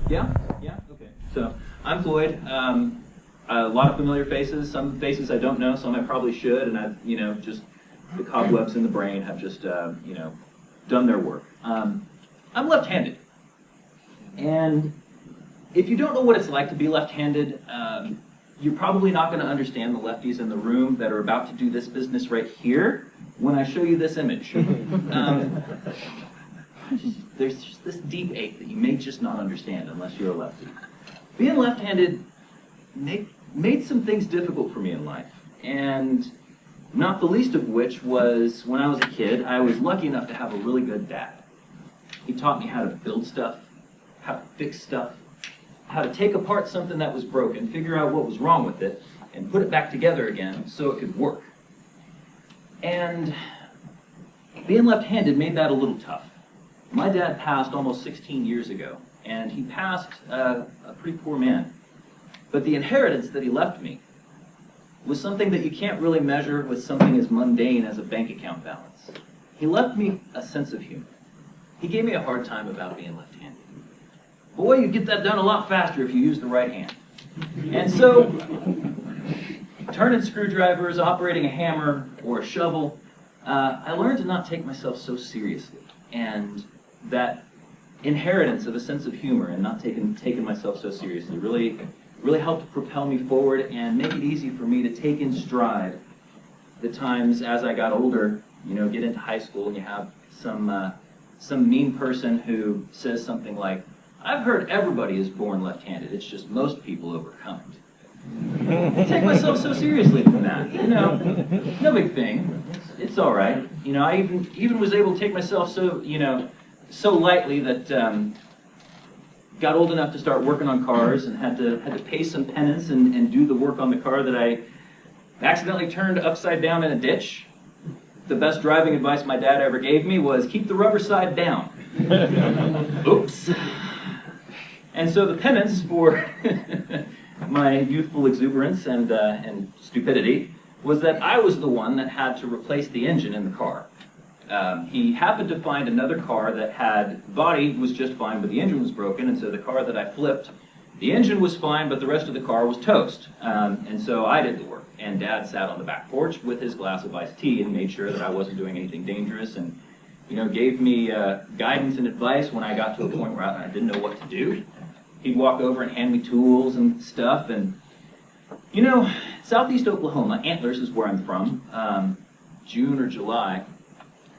Yeah? Yeah? Okay. So, I'm Floyd. A lot of familiar faces, some faces I don't know, some I probably should, and I've, just the cobwebs in the brain have just, done their work. I'm left-handed. And if you don't know what it's like to be left-handed, you're probably not going to understand the lefties in the room that are about to do this business right here when I show you this image. There's just this deep ache that you may just not understand unless you're a lefty. Being left-handed made some things difficult for me in life, and not the least of which was when I was a kid, I was lucky enough to have a really good dad. He taught me how to build stuff, how to fix stuff, how to take apart something that was broken, figure out what was wrong with it, and put it back together again so it could work. And being left-handed made that a little tough. My dad passed almost 16 years ago, and he passed a pretty poor man. But the inheritance that he left me was something that you can't really measure with something as mundane as a bank account balance. He left me a sense of humor. He gave me a hard time about being left-handed. Boy, you get that done a lot faster if you use the right hand. And so, turning screwdrivers, operating a hammer or a shovel, I learned to not take myself so seriously. And that inheritance of a sense of humor and not taking myself so seriously really helped to propel me forward and make it easy for me to take in stride the times as I got older, get into high school and you have some mean person who says something like, "I've heard everybody is born left-handed, it's just most people overcome it." I take myself so seriously from that, no big thing, it's all right. I even was able to take myself so lightly that got old enough to start working on cars and had to pay some penance and do the work on the car that I accidentally turned upside down in a ditch. The best driving advice my dad ever gave me was keep the rubber side down. Oops. And so the penance for my youthful exuberance and stupidity was that I was the one that had to replace the engine in the car. He happened to find another car that had, body was just fine, but the engine was broken, and so the car that I flipped, the engine was fine, but the rest of the car was toast. And so I did the work, and Dad sat on the back porch with his glass of iced tea and made sure that I wasn't doing anything dangerous, and gave me guidance and advice when I got to a point where I didn't know what to do. He'd walk over and hand me tools and stuff, and Southeast Oklahoma, Antlers is where I'm from, June or July.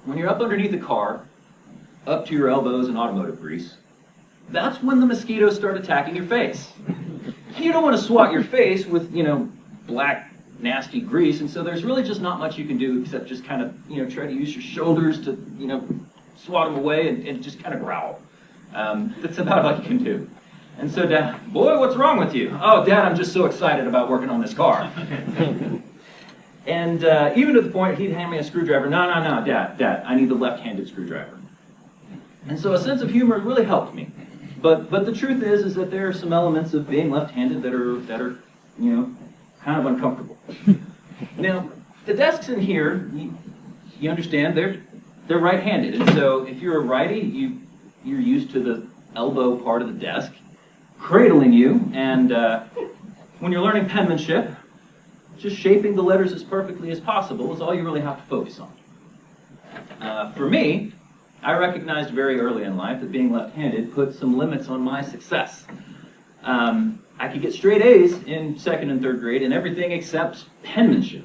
When you're up underneath the car, up to your elbows in automotive grease, that's when the mosquitoes start attacking your face. And you don't want to swat your face with, black, nasty grease, and so there's really just not much you can do except just kind of, try to use your shoulders to, swat them away and just kind of growl. That's about all you can do. And so Dad, boy, what's wrong with you? Oh, Dad, I'm just so excited about working on this car. And even to the point, he'd hand me a screwdriver. No, Dad, I need the left-handed screwdriver. And so a sense of humor really helped me. But the truth is that there are some elements of being left-handed that are kind of uncomfortable. Now, the desks in here, you understand, they're right-handed. And so if you're a righty, you're used to the elbow part of the desk cradling you. And when you're learning penmanship, just shaping the letters as perfectly as possible is all you really have to focus on. For me, I recognized very early in life that being left-handed put some limits on my success. I could get straight A's in 2nd and 3rd grade in everything except penmanship.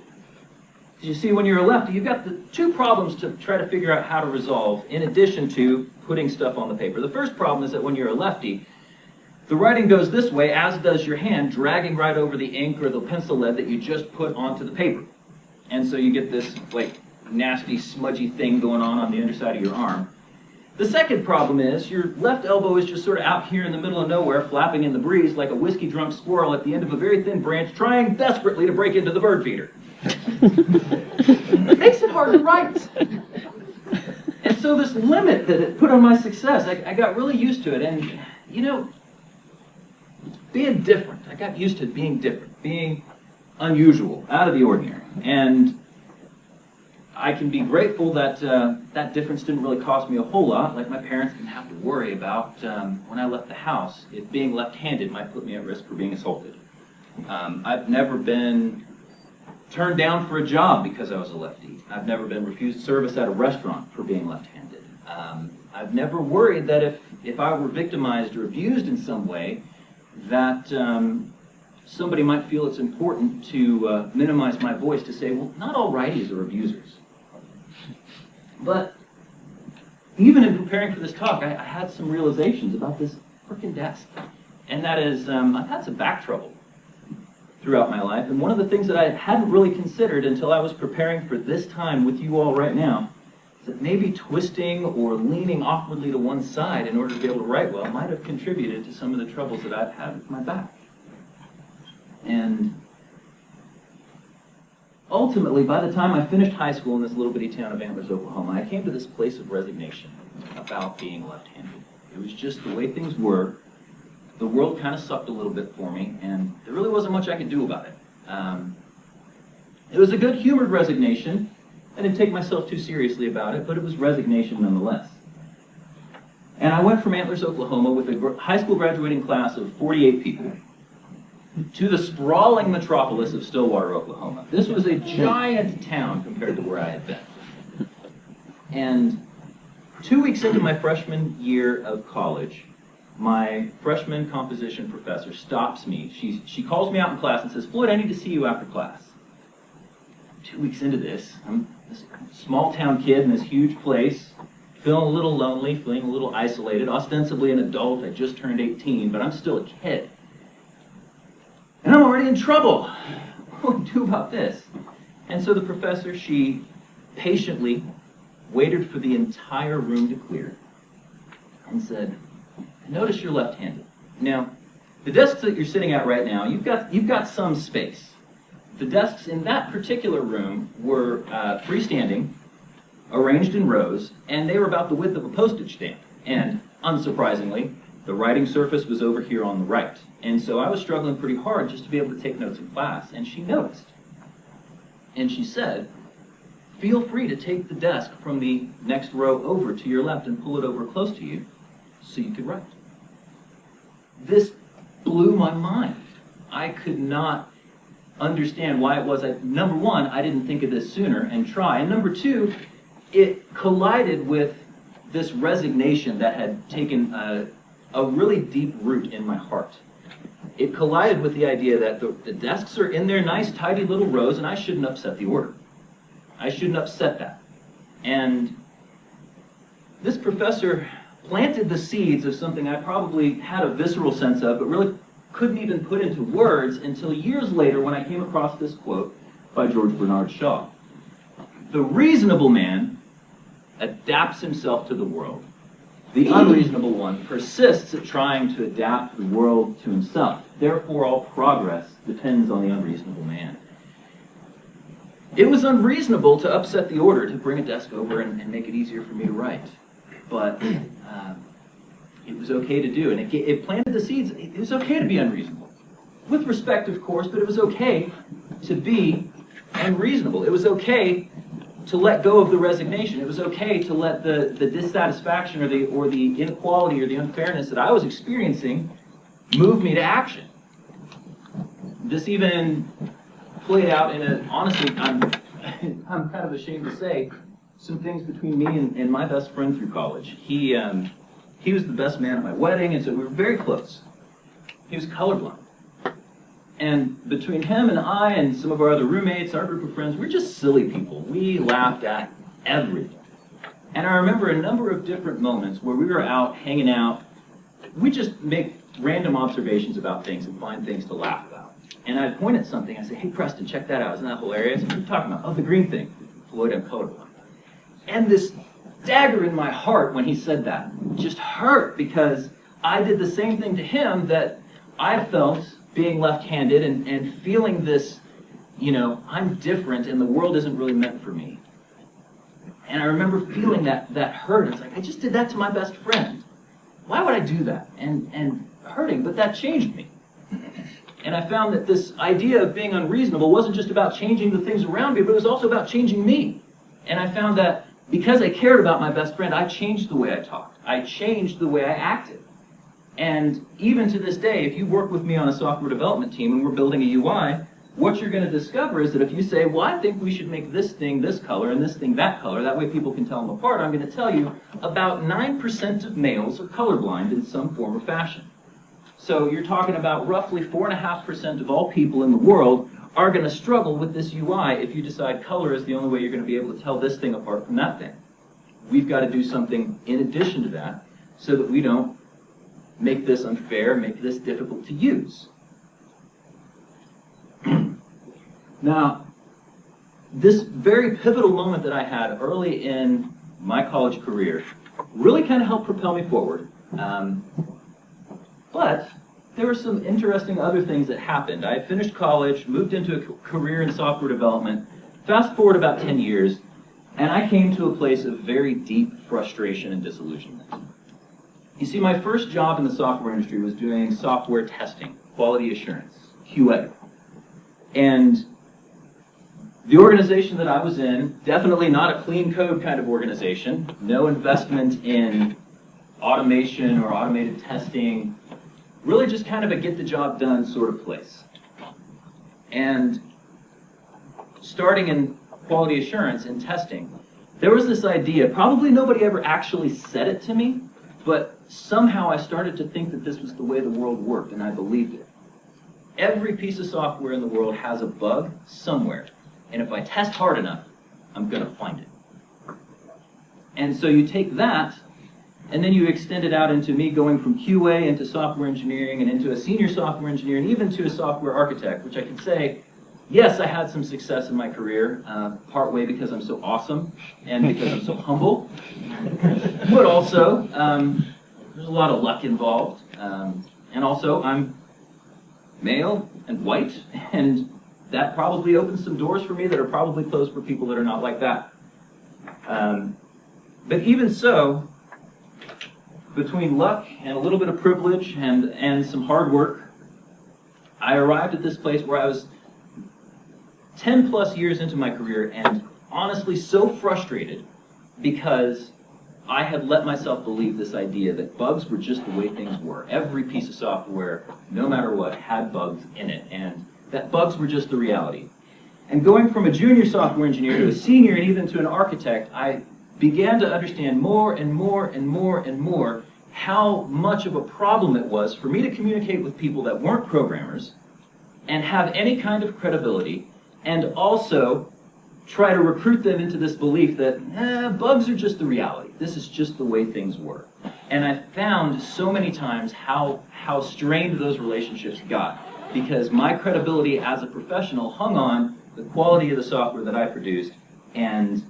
Because you see, when you're a lefty, you've got the two problems to try to figure out how to resolve in addition to putting stuff on the paper. The first problem is that when you're a lefty, the writing goes this way, as does your hand, dragging right over the ink or the pencil lead that you just put onto the paper. And so you get this, nasty, smudgy thing going on the underside of your arm. The second problem is your left elbow is just sort of out here in the middle of nowhere, flapping in the breeze like a whiskey-drunk squirrel at the end of a very thin branch, trying desperately to break into the bird feeder. It makes it hard to write. And so this limit that it put on my success, I got really used to it. And, being different. I got used to being different, being unusual, out of the ordinary. And I can be grateful that that difference didn't really cost me a whole lot. Like my parents didn't have to worry about when I left the house, if being left-handed might put me at risk for being assaulted. I've never been turned down for a job because I was a lefty. I've never been refused service at a restaurant for being left-handed. I've never worried that if I were victimized or abused in some way, that somebody might feel it's important to minimize my voice to say, well, not all righties are abusers. But even in preparing for this talk, I had some realizations about this frickin' desk. And that is, I've had some back trouble throughout my life. And one of the things that I hadn't really considered until I was preparing for this time with you all right now is that maybe twisting or leaning awkwardly to one side in order to be able to write well might have contributed to some of the troubles that I've had with my back. And ultimately, by the time I finished high school in this little bitty town of Antlers, Oklahoma, I came to this place of resignation about being left-handed. It was just the way things were. The world kind of sucked a little bit for me, and there really wasn't much I could do about it. It was a good-humored resignation. I didn't take myself too seriously about it, but it was resignation nonetheless. And I went from Antlers, Oklahoma, with a high school graduating class of 48 people, to the sprawling metropolis of Stillwater, Oklahoma. This was a giant town compared to where I had been. And 2 weeks into my freshman year of college, my freshman composition professor stops me. She calls me out in class and says, Floyd, I need to see you after class. 2 weeks into this, I'm this small town kid in this huge place, feeling a little lonely, feeling a little isolated, ostensibly an adult. I just turned 18, but I'm still a kid. And I'm already in trouble. What do I do about this? And so the professor, she patiently waited for the entire room to clear and said, notice you're left-handed. Now, the desks that you're sitting at right now, you've got some space. The desks in that particular room were freestanding, arranged in rows, and they were about the width of a postage stamp. And unsurprisingly, the writing surface was over here on the right. And so I was struggling pretty hard just to be able to take notes in class, and she noticed. And she said, feel free to take the desk from the next row over to your left and pull it over close to you so you could write. This blew my mind. I could not understand why it was. Number one, I didn't think of this sooner and try. And number two, it collided with this resignation that had taken a really deep root in my heart. It collided with the idea that the desks are in their nice, tidy little rows, and I shouldn't upset the order. I shouldn't upset that. And this professor planted the seeds of something I probably had a visceral sense of, but really couldn't even put into words until years later when I came across this quote by George Bernard Shaw. The reasonable man adapts himself to the world. The unreasonable one persists at trying to adapt the world to himself. Therefore, all progress depends on the unreasonable man. It was unreasonable to upset the order, to bring a desk over and make it easier for me to write. But it was okay to do, and it planted the seeds. It was okay to be unreasonable. With respect, of course, but it was okay to be unreasonable. It was okay to let go of the resignation. It was okay to let the dissatisfaction or the inequality or the unfairness that I was experiencing move me to action. This even played out in a, honestly, I'm kind of ashamed to say, some things between me and my best friend through college. He was the best man at my wedding, and so we were very close. He was colorblind. And between him and I and some of our other roommates, our group of friends, we're just silly people. We laughed at everything. And I remember a number of different moments where we were out hanging out. We just make random observations about things and find things to laugh about. And I'd point at something, I'd say, hey, Preston, check that out. Isn't that hilarious? What are you talking about? Oh, the green thing. Floyd, I'm colorblind. And this dagger in my heart when he said that just hurt, because I did the same thing to him that I felt being left-handed and feeling this, you know, I'm different and the world isn't really meant for me. And I remember feeling that hurt. It's like, I just did that to my best friend. Why would I do that? And hurting, but that changed me. And I found that this idea of being unreasonable wasn't just about changing the things around me, but it was also about changing me. And I found that because I cared about my best friend, I changed the way I talked. I changed the way I acted. And even to this day, if you work with me on a software development team and we're building a UI, what you're going to discover is that if you say, well, I think we should make this thing this color and this thing that color, that way people can tell them apart, I'm going to tell you about 9% of males are colorblind in some form or fashion. So you're talking about roughly 4.5% of all people in the world are going to struggle with this UI if you decide color is the only way you're going to be able to tell this thing apart from that thing. We've got to do something in addition to that so that we don't make this unfair, make this difficult to use. Now, this very pivotal moment that I had early in my college career really kind of helped propel me forward. But there were some interesting other things that happened. I had finished college, moved into a career in software development, fast forward about 10 years, and I came to a place of very deep frustration and disillusionment. You see, my first job in the software industry was doing software testing, quality assurance, QA. And the organization that I was in, definitely not a clean code kind of organization, no investment in automation or automated testing, really just kind of a get the job done sort of place. And starting in quality assurance and testing, there was this idea, probably nobody ever actually said it to me, but somehow I started to think that this was the way the world worked, and I believed it. Every piece of software in the world has a bug somewhere, and if I test hard enough, I'm going to find it. And so you take that, and then you extend it out into me going from QA into software engineering and into a senior software engineer and even to a software architect, which I can say, yes, I had some success in my career, partway because I'm so awesome and because I'm so humble, but also there's a lot of luck involved, and also I'm male and white, and that probably opens some doors for me that are probably closed for people that are not like that. But even so, between luck and a little bit of privilege and some hard work, I arrived at this place where I was 10 plus years into my career and honestly so frustrated because I had let myself believe this idea that bugs were just the way things were. Every piece of software, no matter what, had bugs in it, and that bugs were just the reality. And going from a junior software engineer to a senior and even to an architect, I began to understand more and more and more and more how much of a problem it was for me to communicate with people that weren't programmers and have any kind of credibility, and also try to recruit them into this belief that bugs are just the reality. This is just the way things were. And I found so many times how strained those relationships got, because my credibility as a professional hung on the quality of the software that I produced, and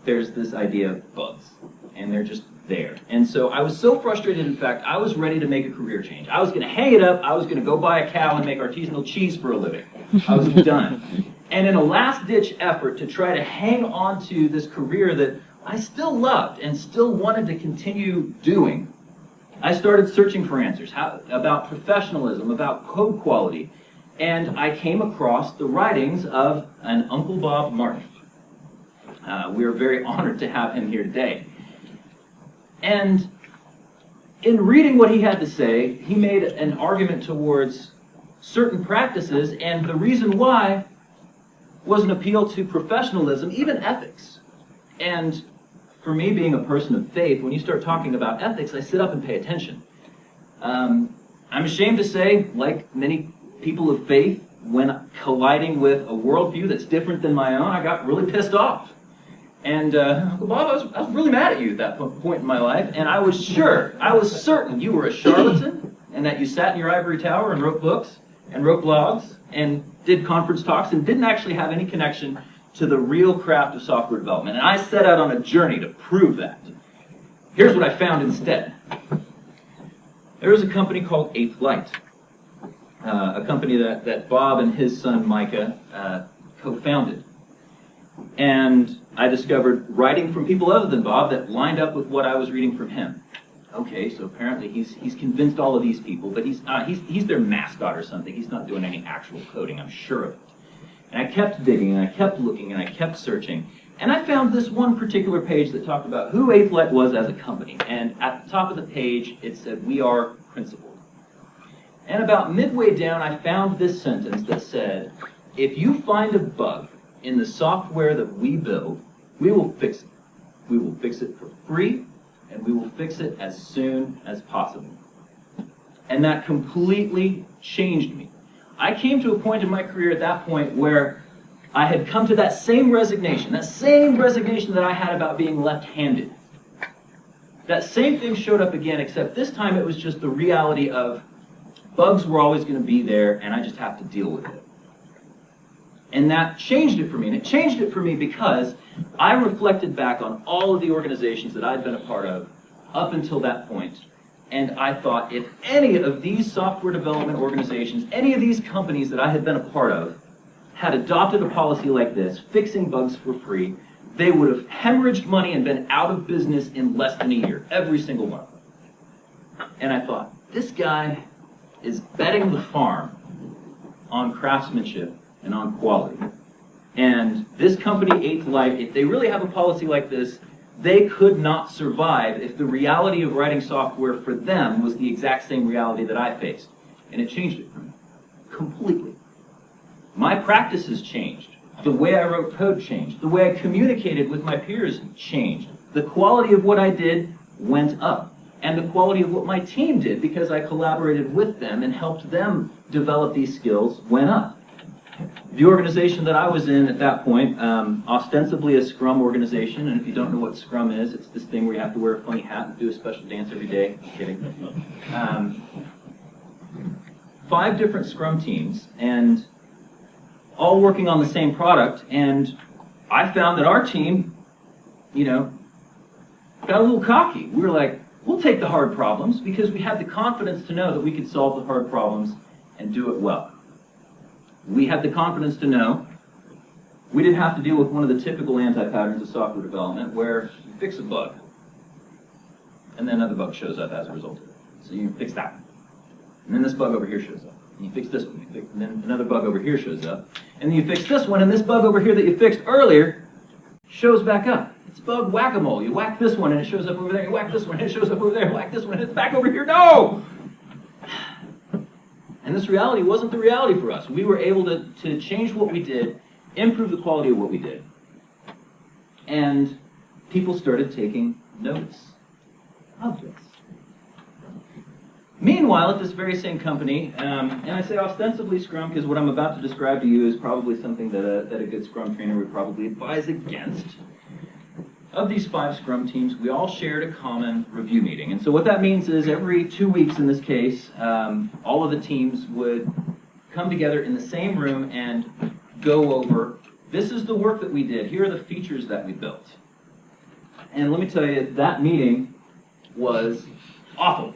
there's this idea of bugs, and they're just there. And so I was so frustrated, in fact, I was ready to make a career change. I was going to hang it up, I was going to go buy a cow and make artisanal cheese for a living. I was done. And in a last-ditch effort to try to hang on to this career that I still loved and still wanted to continue doing, I started searching for answers about professionalism, about code quality, and I came across the writings of an Uncle Bob Martin. We are very honored to have him here today. And in reading what he had to say, he made an argument towards certain practices, and the reason why was an appeal to professionalism, even ethics. And for me, being a person of faith, when you start talking about ethics, I sit up and pay attention. I'm ashamed to say, like many people of faith, when colliding with a worldview that's different than my own, I got really pissed off. And Uncle Bob, I was really mad at you at that point in my life, and I was certain you were a charlatan, and that you sat in your ivory tower and wrote books, and wrote blogs, and did conference talks, and didn't actually have any connection to the real craft of software development. And I set out on a journey to prove that. Here's what I found instead. There was a company called Eighth Light, a company that Bob and his son Micah co-founded. And I discovered writing from people other than Bob that lined up with what I was reading from him. Okay, so apparently he's convinced all of these people, but he's their mascot or something. He's not doing any actual coding, I'm sure of it. And I kept digging, and I kept looking, and I kept searching, And I found this one particular page that talked about who 8th Light was as a company. And at the top of the page, it said, "We are principled." And about midway down, I found this sentence that said, "If you find a bug in the software that we build, we will fix it. We will fix it for free, and we will fix it as soon as possible." And that completely changed me. I came to a point in my career at that point where I had come to that same resignation that I had about being left-handed. That same thing showed up again, except this time it was just the reality of bugs were always going to be there, and I just have to deal with it. And that changed it for me. And it changed it for me because I reflected back on all of the organizations that I'd been a part of up until that point. And I thought, if any of these software development organizations, any of these companies that I had been a part of, had adopted a policy like this, fixing bugs for free, they would have hemorrhaged money and been out of business in less than a year, every single one of them. And I thought, this guy is betting the farm on craftsmanship and on quality. And this company, 8th Light, if they really have a policy like this, they could not survive if the reality of writing software for them was the exact same reality that I faced. And it changed it for me, completely. My practices changed. The way I wrote code changed. The way I communicated with my peers changed. The quality of what I did went up. And the quality of what my team did, because I collaborated with them and helped them develop these skills, went up. The organization that I was in at that point, ostensibly a Scrum organization, and if you don't know what Scrum is, it's this thing where you have to wear a funny hat and do a special dance every day. I'm kidding. 5 different Scrum teams, and all working on the same product, and I found that our team, got a little cocky. We were like, we'll take the hard problems because we had the confidence to know that we could solve the hard problems and do it well. We had the confidence to know we didn't have to deal with one of the typical anti-patterns of software development where you fix a bug and then another bug shows up as a result of it. So you fix that. And then this bug over here shows up. And you fix this one. And then another bug over here shows up. And then you fix this one, and this bug over here that you fixed earlier shows back up. It's bug whack-a-mole. You whack this one, and it shows up over there. You whack this one, and it shows up over there. Whack this one, and it's back over here. No! And this reality wasn't the reality for us. We were able to change what we did, improve the quality of what we did. And people started taking notice of this. Meanwhile, at this very same company, and I say ostensibly Scrum because what I'm about to describe to you is probably something that a good Scrum trainer would probably advise against. Of these 5 Scrum teams, we all shared a common review meeting. And so what that means is every 2 weeks in this case, all of the teams would come together in the same room and go over, this is the work that we did, here are the features that we built. And let me tell you, that meeting was awful.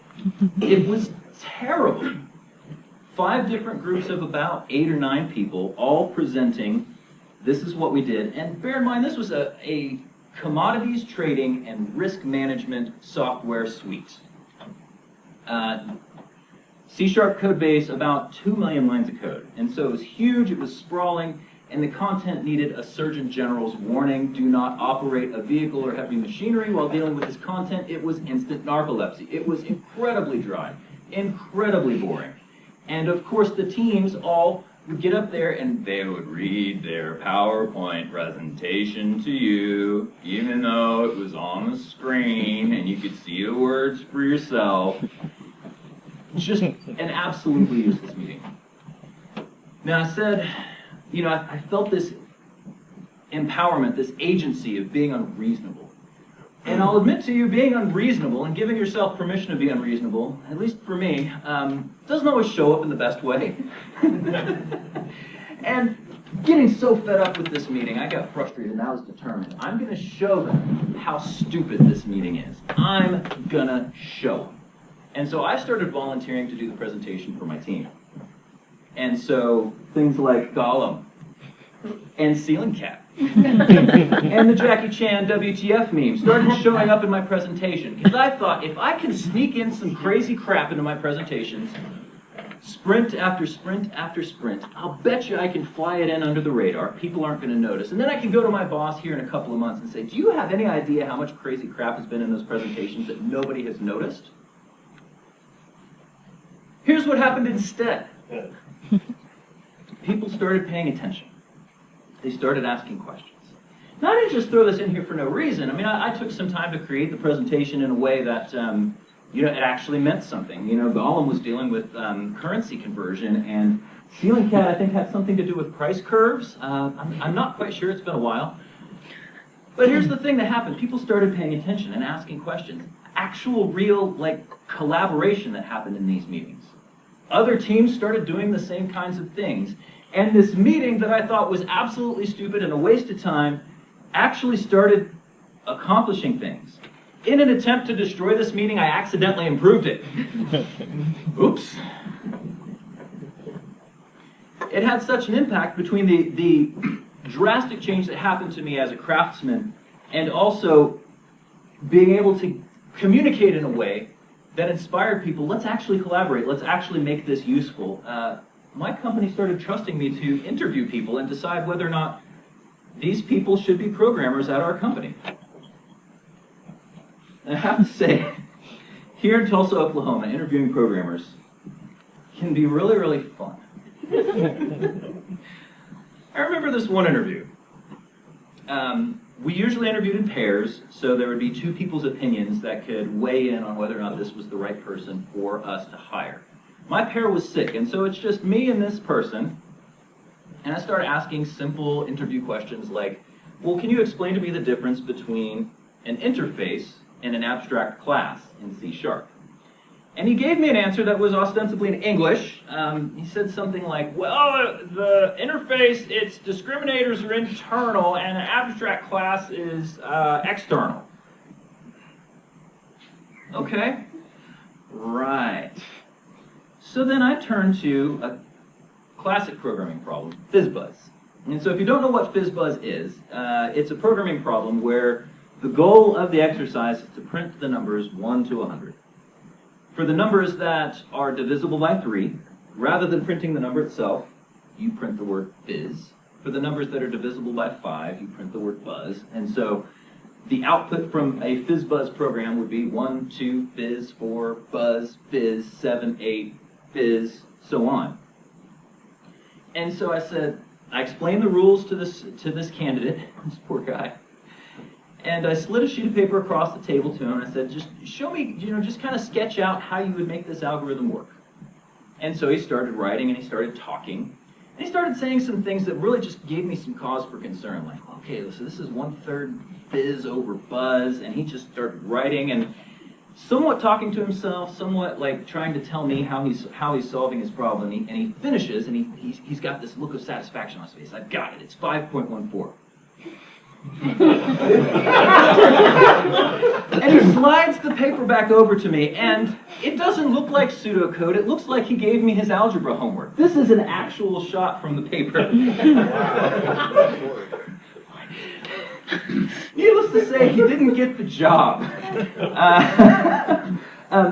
It was terrible. 5 different groups of about 8 or 9 people, all presenting, this is what we did. And bear in mind, this was a commodities trading and risk management software suite. C# code base, about 2 million lines of code. And so it was huge, it was sprawling, and the content needed a Surgeon General's warning, do not operate a vehicle or heavy machinery while dealing with this content. It was instant narcolepsy. It was incredibly dry, incredibly boring. And of course the teams all would get up there and they would read their PowerPoint presentation to you, even though it was on the screen and you could see the words for yourself. Just an absolutely useless meeting. Now I said, I felt this empowerment, this agency of being unreasonable. And I'll admit to you, being unreasonable and giving yourself permission to be unreasonable, at least for me, doesn't always show up in the best way. And getting so fed up with this meeting, I got frustrated and I was determined. I'm going to show them how stupid this meeting is. I'm going to show them. And so I started volunteering to do the presentation for my team. And so things like Gollum and Ceiling Cat and the Jackie Chan WTF meme started showing up in my presentation because I thought if I can sneak in some crazy crap into my presentations, sprint after sprint after sprint. I'll bet you I can fly it in under the radar. People aren't going to notice. And then I can go to my boss here in a couple of months and say, do you have any idea how much crazy crap has been in those presentations that nobody has noticed? Here's what happened instead. People started paying attention. They started asking questions. Now, I didn't just throw this in here for no reason. I mean, I took some time to create the presentation in a way that, it actually meant something. Gollum was dealing with currency conversion, and Ceiling Cat, I think, had something to do with price curves. I'm not quite sure. It's been a while. But here's the thing that happened. People started paying attention and asking questions. Actual, real, collaboration that happened in these meetings. Other teams started doing the same kinds of things. And this meeting that I thought was absolutely stupid and a waste of time actually started accomplishing things. In an attempt to destroy this meeting, I accidentally improved it. Oops. It had such an impact between the drastic change that happened to me as a craftsman and also being able to communicate in a way that inspired people. Let's actually collaborate. Let's actually make this useful. My company started trusting me to interview people and decide whether or not these people should be programmers at our company. And I have to say, here in Tulsa, Oklahoma, interviewing programmers can be really, really fun. I remember this one interview. We usually interviewed in pairs, so there would be two people's opinions that could weigh in on whether or not this was the right person for us to hire. My pair was sick, and so it's just me and this person, and I started asking simple interview questions like, well, can you explain to me the difference between an interface and an abstract class in C#? And he gave me an answer that was ostensibly in English. He said something like, well, the interface, its discriminators are internal, and an abstract class is external. Okay. Right. So then I turned to a classic programming problem, FizzBuzz. And so if you don't know what FizzBuzz is, it's a programming problem where the goal of the exercise is to print the numbers 1 to 100. For the numbers that are divisible by 3, rather than printing the number itself, you print the word fizz. For the numbers that are divisible by 5, you print the word buzz. And so the output from a FizzBuzz program would be 1, 2, fizz, 4, buzz, fizz, 7, 8, fizz, so on. And so I explained the rules to this candidate, this poor guy. And I slid a sheet of paper across the table to him, and I said, just show me, just kind of sketch out how you would make this algorithm work. And so he started writing, and he started talking, and he started saying some things that really just gave me some cause for concern, like, okay, so this is 1/3 fizz over buzz, and he just started writing, and somewhat talking to himself, somewhat like trying to tell me how he's solving his problem, and he finishes, and he's got this look of satisfaction on his face. I've got it, it's 5.14. And he slides the paper back over to me, and it doesn't look like pseudocode. It looks like he gave me his algebra homework. This is an actual shot from the paper. Needless to say, he didn't get the job.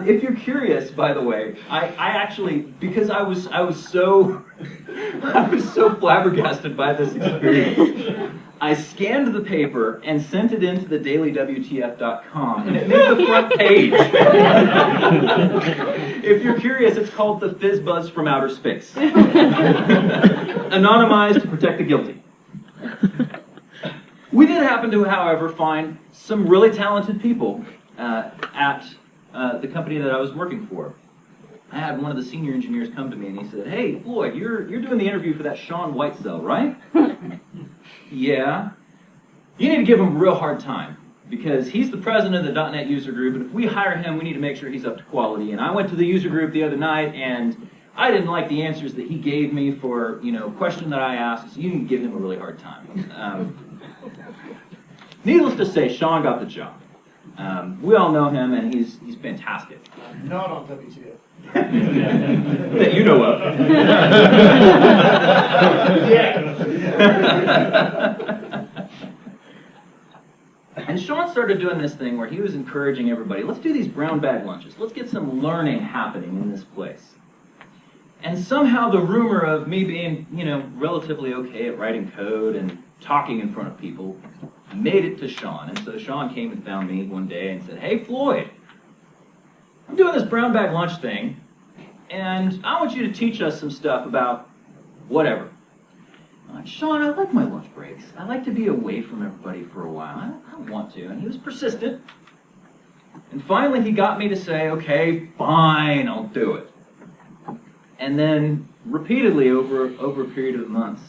If you're curious, by the way, I actually, because I was so flabbergasted by this experience, I scanned the paper and sent it into the dailywtf.com, and it made the front page. If you're curious, it's called the FizzBuzz from Outer Space. Anonymized to protect the guilty. We did happen to, however, find some really talented people at the company that I was working for. I had one of the senior engineers come to me and he said, "Hey, Floyd, you're doing the interview for that Sean Whitesell, right?" "Yeah." "You need to give him a real hard time because he's the president of the .NET user group, and if we hire him, we need to make sure he's up to quality. And I went to the user group the other night, and I didn't like the answers that he gave me for, a question that I asked, so you need to give him a really hard time." Needless to say, Sean got the job. We all know him, and he's fantastic. Not on WTF. That you know of. And Sean started doing this thing where he was encouraging everybody, let's do these brown bag lunches. Let's get some learning happening in this place. And somehow the rumor of me being, relatively okay at writing code and talking in front of people made it to Sean. And so Sean came and found me one day and said, "Hey, Floyd, I'm doing this brown bag lunch thing, and I want you to teach us some stuff about whatever." I'm like, "Sean, I like my lunch breaks. I like to be away from everybody for a while. I want to." And he was persistent. And finally he got me to say, "Okay, fine, I'll do it." And then repeatedly over a period of months,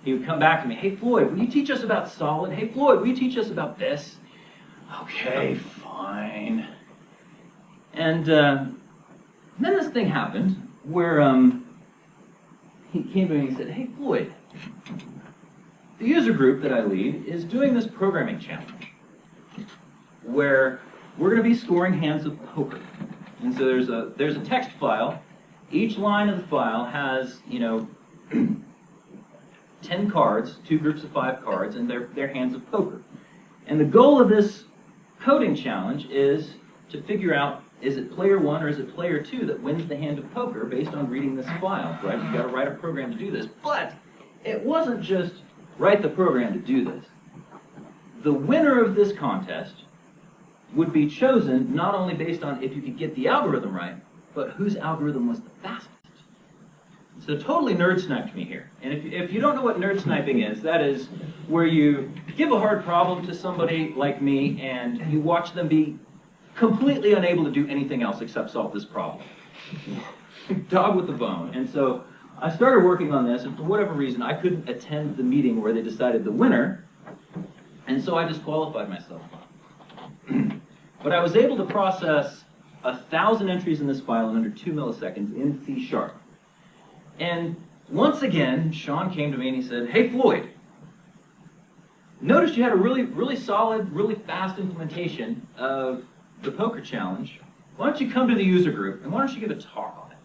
he would come back to me, "Hey, Floyd, will you teach us about solid? Hey, Floyd, will you teach us about this?" "Okay, fine." And then this thing happened where he came to me and he said, "Hey, Floyd, the user group that I lead is doing this programming challenge where we're going to be scoring hands of poker." And so there's a text file. Each line of the file has, 10 cards, 2 groups of 5 cards, and they're hands of poker. And the goal of this coding challenge is to figure out, is it player 1 or is it player 2 that wins the hand of poker based on reading this file, right? You've got to write a program to do this. But it wasn't just write the program to do this. The winner of this contest would be chosen not only based on if you could get the algorithm right, but whose algorithm was the fastest. So totally nerd sniped me here. And if you don't know what nerd sniping is, that is where you give a hard problem to somebody like me and you watch them be completely unable to do anything else except solve this problem. Dog with the bone. And so I started working on this, and for whatever reason, I couldn't attend the meeting where they decided the winner, and so I disqualified myself. But I was able to process 1,000 entries in this file in under 2 milliseconds in C#. And once again, Sean came to me and he said, "Hey, Floyd, noticed you had a really solid, really fast implementation of the poker challenge. Why don't you come to the user group and why don't you give a talk on it?"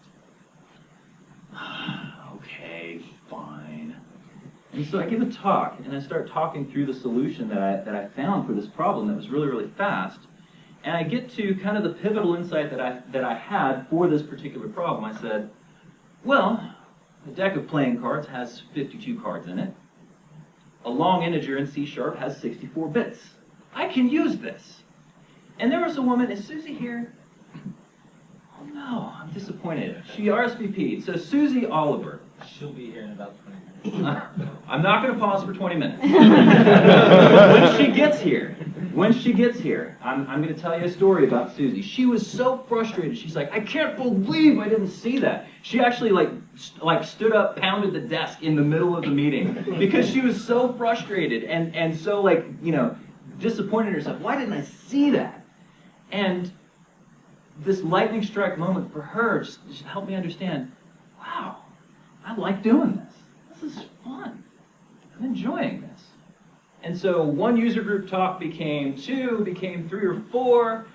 Okay, fine. And so I give a talk and I start talking through the solution that I found for this problem that was really fast. And I get to kind of the pivotal insight that I had for this particular problem. I said, well, a deck of playing cards has 52 cards in it. A long integer in C# has 64 bits. I can use this. And there was a woman, is Susie here? Oh no, I'm disappointed. She RSVP'd. So Susie Oliver. She'll be here in about 20 minutes. I'm not going to pause for 20 minutes. When she gets here, I'm going to tell you a story about Susie. She was so frustrated. She's like, "I can't believe I didn't see that." She actually like stood up, pounded the desk in the middle of the meeting because she was so frustrated and so disappointed in herself. Why didn't I see that? And this lightning strike moment for her just helped me understand, wow, I like doing this. This is fun. I'm enjoying this. And so one user group talk became 2, became 3 or 4.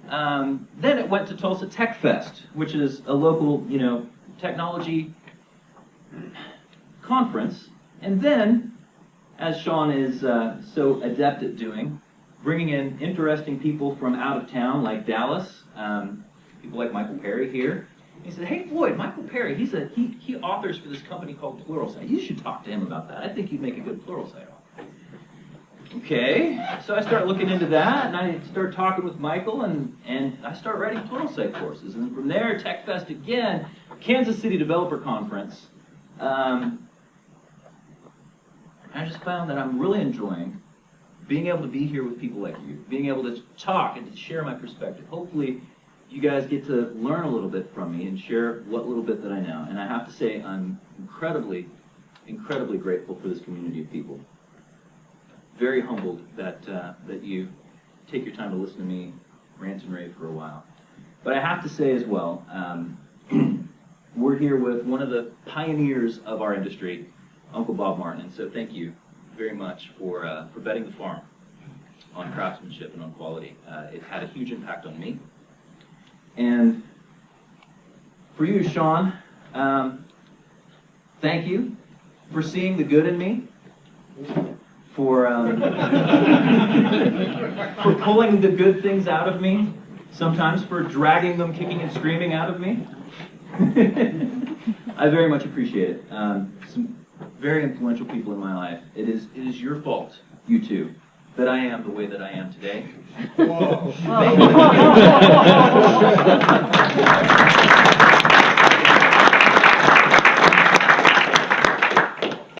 Then it went to Tulsa Tech Fest, which is a local, technology conference. And then, as Sean is so adept at doing, bringing in interesting people from out of town, like Dallas, people like Michael Perry here. He said, "Hey, Floyd, Michael Perry, he authors for this company called Pluralsight. You should talk to him about that. I think you'd make a good Pluralsight author." Okay, so I start looking into that, and I start talking with Michael, and I start writing Pluralsight courses. And from there, Tech Fest again, Kansas City Developer Conference. I just found that I'm really enjoying being able to be here with people like you, being able to talk and to share my perspective. Hopefully, you guys get to learn a little bit from me and share what little bit that I know. And I have to say, I'm incredibly grateful for this community of people. Very humbled that you take your time to listen to me rant and rave for a while. But I have to say as well, we're here with one of the pioneers of our industry, Uncle Bob Martin. And so thank you very much for betting the farm on craftsmanship and on quality. It had a huge impact on me. And for you, Sean, thank you for seeing the good in me, for pulling the good things out of me, sometimes for dragging them kicking and screaming out of me. I very much appreciate it. Some very influential people in my life. It is your fault, you two, that I am the way that I am today. Whoa. Thank you.